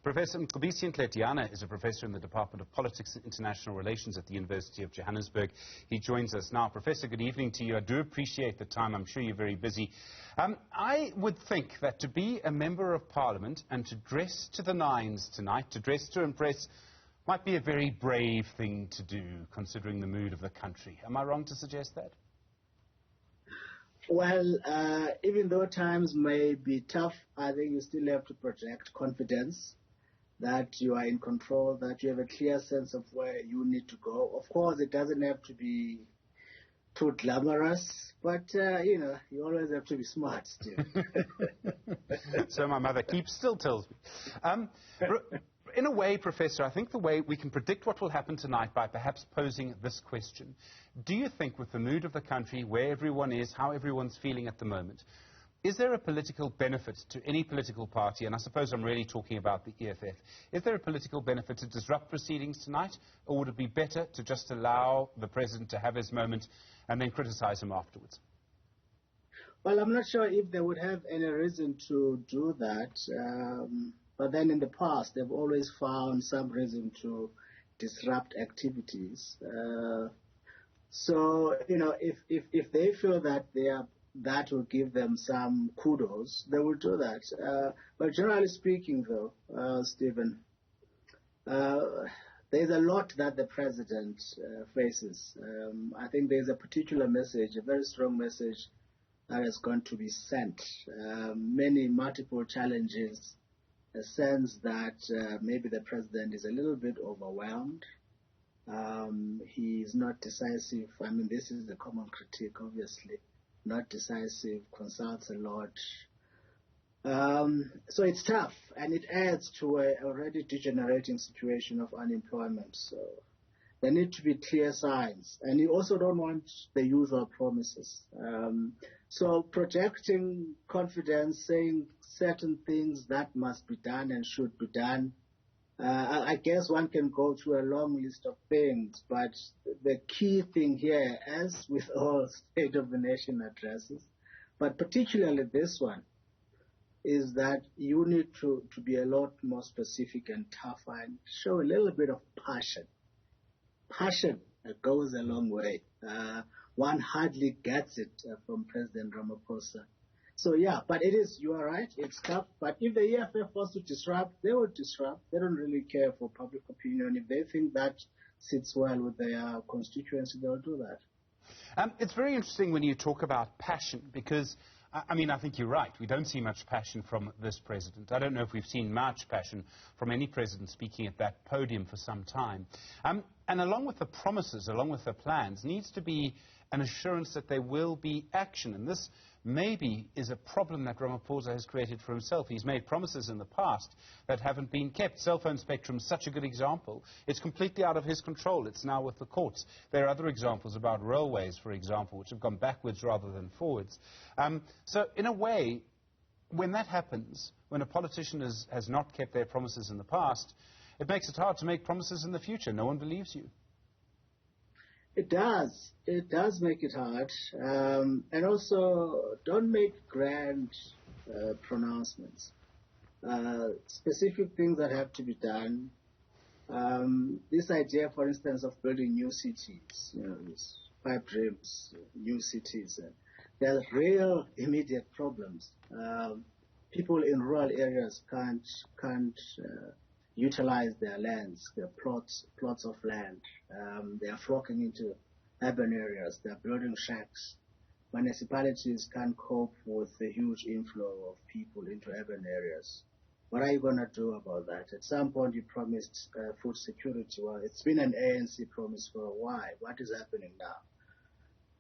Professor Mcebisi Ndletyana is a professor in the Department of Politics and International Relations at the University of Johannesburg. He joins us now. Professor, good evening to you. I do appreciate the time. I'm sure you're very busy. I would think that to be a member of Parliament and to dress to the nines tonight, to dress to impress, might be a very brave thing to do, considering the mood of the country. Am I wrong to suggest that? Well, even though times may be tough, I think you still have to project confidence that you are in control, that you have a clear sense of where you need to go. Of course, it doesn't have to be too glamorous, but, you know, you always have to be smart still. So my mother still tells me. In a way, Professor, I think the way we can predict what will happen tonight by perhaps posing this question. Do you think with the mood of the country, where everyone is, how everyone's feeling at the moment, is there a political benefit to any political party, and I suppose I'm really talking about the EFF, is there a political benefit to disrupt proceedings tonight, or would it be better to just allow the President to have his moment and then criticize him afterwards? Well, I'm not sure if they would have any reason to do that. But then in the past, they've always found some reason to disrupt activities. So, you know, if they feel that that will give them some kudos, they will do that. But generally speaking, though, Stephen, there's a lot that the President faces. I think there's a particular message, a very strong message that is going to be sent. Multiple challenges. A sense that maybe the President is a little bit overwhelmed. He is not decisive. I mean, this is the common critique, obviously. Not decisive, consults a lot. So it's tough, and it adds to an already degenerating situation of unemployment. So there need to be clear signs. And you also don't want the usual promises. So projecting confidence, saying certain things that must be done and should be done, I guess one can go through a long list of things, but the key thing here, as with all State of the Nation addresses, but particularly this one, is that you need to be a lot more specific and tougher and show a little bit of passion. Passion goes a long way. One hardly gets it from President Ramaphosa. So, yeah, but you are right, it's tough. But if the EFF wants to disrupt, they will disrupt. They don't really care for public opinion. If they think that sits well with their constituency, they'll do that. It's very interesting when you talk about passion, because, I mean, I think you're right. We don't see much passion from this president. I don't know if we've seen much passion from any president speaking at that podium for some time. And along with the promises, along with the plans, needs to be an assurance that there will be action. And this maybe is a problem that Ramaphosa has created for himself. He's made promises in the past that haven't been kept. Cell phone spectrum is such a good example. It's completely out of his control. It's now with the courts. There are other examples about railways, for example, which have gone backwards rather than forwards. So in a way, when that happens, when a politician has not kept their promises in the past, it makes it hard to make promises in the future. No one believes you. It does. It does make it hard. And also, don't make grand pronouncements. Specific things that have to be done. This idea, for instance, of building new cities, you know, these pipe dreams, new cities, there are real immediate problems. People in rural areas can't utilize their lands, their plots of land. They are flocking into urban areas. They are building shacks. Municipalities can't cope with the huge inflow of people into urban areas. What are you going to do about that? At some point you promised food security. Well, it's been an ANC promise for a while. What is happening now?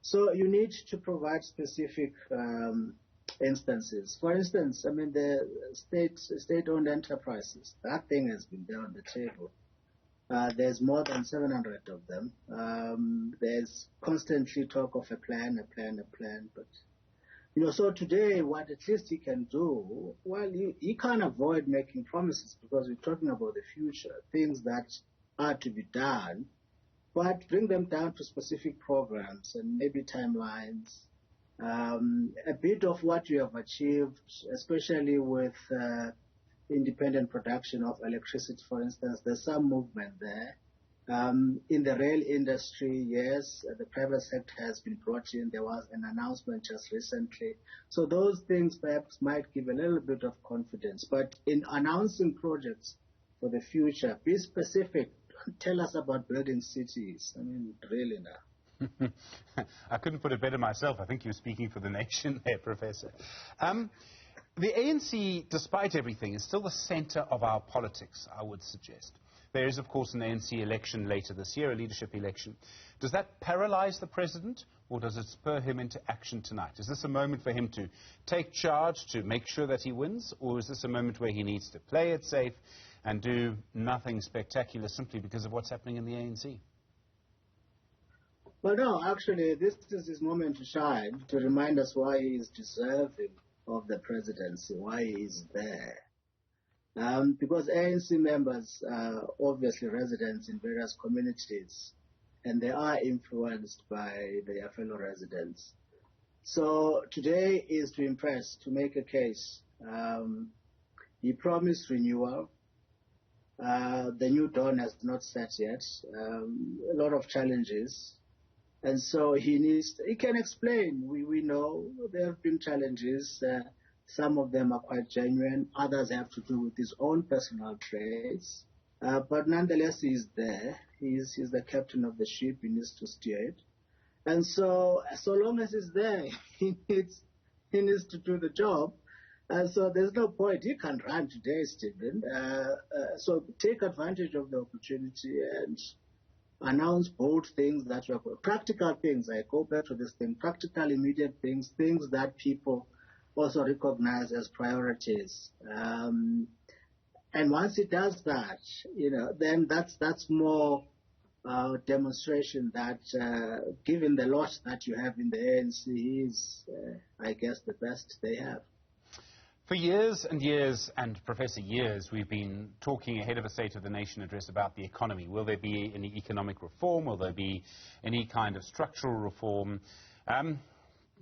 So you need to provide specific instances. For instance, I mean, the state-owned enterprises, that thing has been there on the table. There's more than 700 of them. There's constantly talk of a plan, but, you know, so today what at least he can do, well, he can't avoid making promises because we're talking about the future, things that are to be done, but bring them down to specific programs and maybe timelines. A bit of what you have achieved, especially with independent production of electricity, for instance. There's some movement there. In the rail industry, yes, the private sector has been brought in. There was an announcement just recently. So those things perhaps might give a little bit of confidence. But in announcing projects for the future, be specific. Tell us about building cities. I mean, really now. I couldn't put it better myself. I think you're speaking for the nation there, Professor. The ANC, despite everything, is still the center of our politics, I would suggest. There is, of course, an ANC election later this year, a leadership election. Does that paralyze the president, or does it spur him into action tonight? Is this a moment for him to take charge, to make sure that he wins, or is this a moment where he needs to play it safe and do nothing spectacular simply because of what's happening in the ANC? Well, no, actually, this is his moment to shine, to remind us why he is deserving of the presidency, why he is there. Because ANC members are obviously residents in various communities, and they are influenced by their fellow residents. So today is to impress, to make a case. He promised renewal. The new dawn has not set yet. A lot of challenges. And so he can explain. We know there have been challenges. Some of them are quite genuine. Others have to do with his own personal traits. But nonetheless, he's there. He's the captain of the ship. He needs to steer it. And so long as he's there, he needs to do the job. And so there's no point. He can't run today, Stephen. So take advantage of the opportunity and announce bold things that are practical things. I go back to this thing, practical, immediate things that people also recognize as priorities. And once he does that, then that's more demonstration that given the lot that you have in the ANC, he's, I guess, the best they have. For years and years, and Professor, years, we've been talking ahead of a State of the Nation address about the economy. Will there be any economic reform? Will there be any kind of structural reform?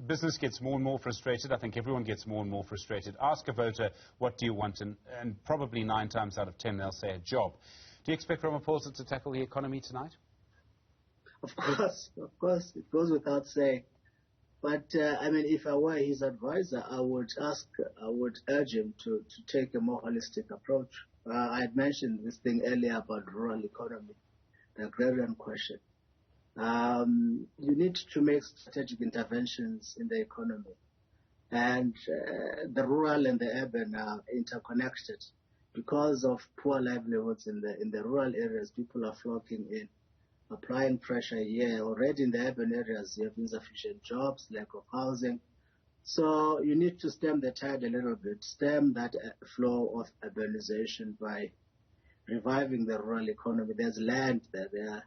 Business gets more and more frustrated. I think everyone gets more and more frustrated. Ask a voter, what do you want? And probably 9 times out of 10, they'll say a job. Do you expect Ramaphosa to tackle the economy tonight? Of course. It goes without saying. But, if I were his advisor, I would urge him to take a more holistic approach. I had mentioned this thing earlier about rural economy, the agrarian question. You need to make strategic interventions in the economy. And the rural and the urban are interconnected. Because of poor livelihoods in the rural areas, people are flocking in, applying pressure here. Already in the urban areas, you have insufficient jobs, lack of housing. So you need to stem the tide a little bit, stem that flow of urbanization by reviving the rural economy. There's land there.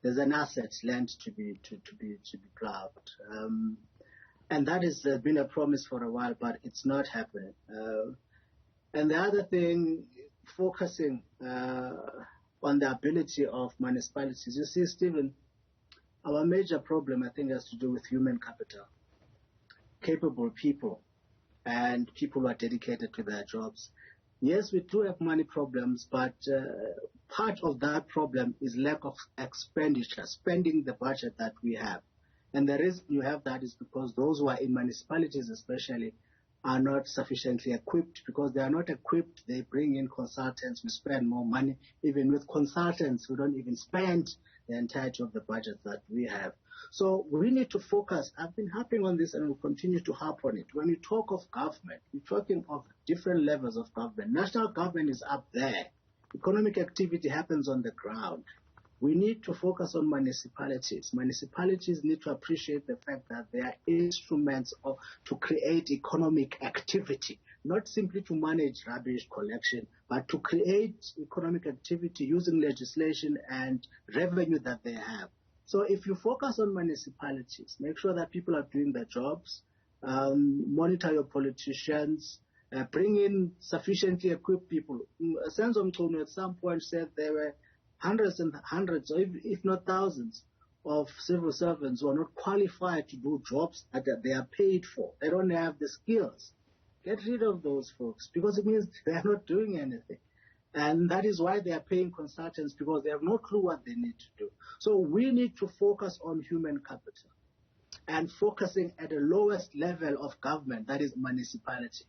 There's an asset, land to be plowed. And that has been a promise for a while, but it's not happening. And the other thing, focusing on the ability of municipalities. You see, Stephen, our major problem, I think, has to do with human capital, capable people, and people who are dedicated to their jobs. Yes, we do have money problems, but part of that problem is lack of expenditure, spending the budget that we have. And the reason you have that is because those who are in municipalities especially are not sufficiently equipped. Because they are not equipped, they bring in consultants, we spend more money. Even with consultants, we don't even spend the entirety of the budget that we have. So we need to focus. I've been harping on this and will continue to harp on it. When we talk of government, we're talking of different levels of government. National government is up there. Economic activity happens on the ground. We need to focus on municipalities. Municipalities need to appreciate the fact that they are instruments to create economic activity, not simply to manage rubbish collection, but to create economic activity using legislation and revenue that they have. So if you focus on municipalities, make sure that people are doing their jobs, monitor your politicians, bring in sufficiently equipped people. Senzo Mchunu at some point said there were hundreds and hundreds, or if not thousands, of civil servants who are not qualified to do jobs that they are paid for. They don't have the skills. Get rid of those folks, because it means they are not doing anything. And that is why they are paying consultants, because they have no clue what they need to do. So we need to focus on human capital and focusing at the lowest level of government, that is municipality.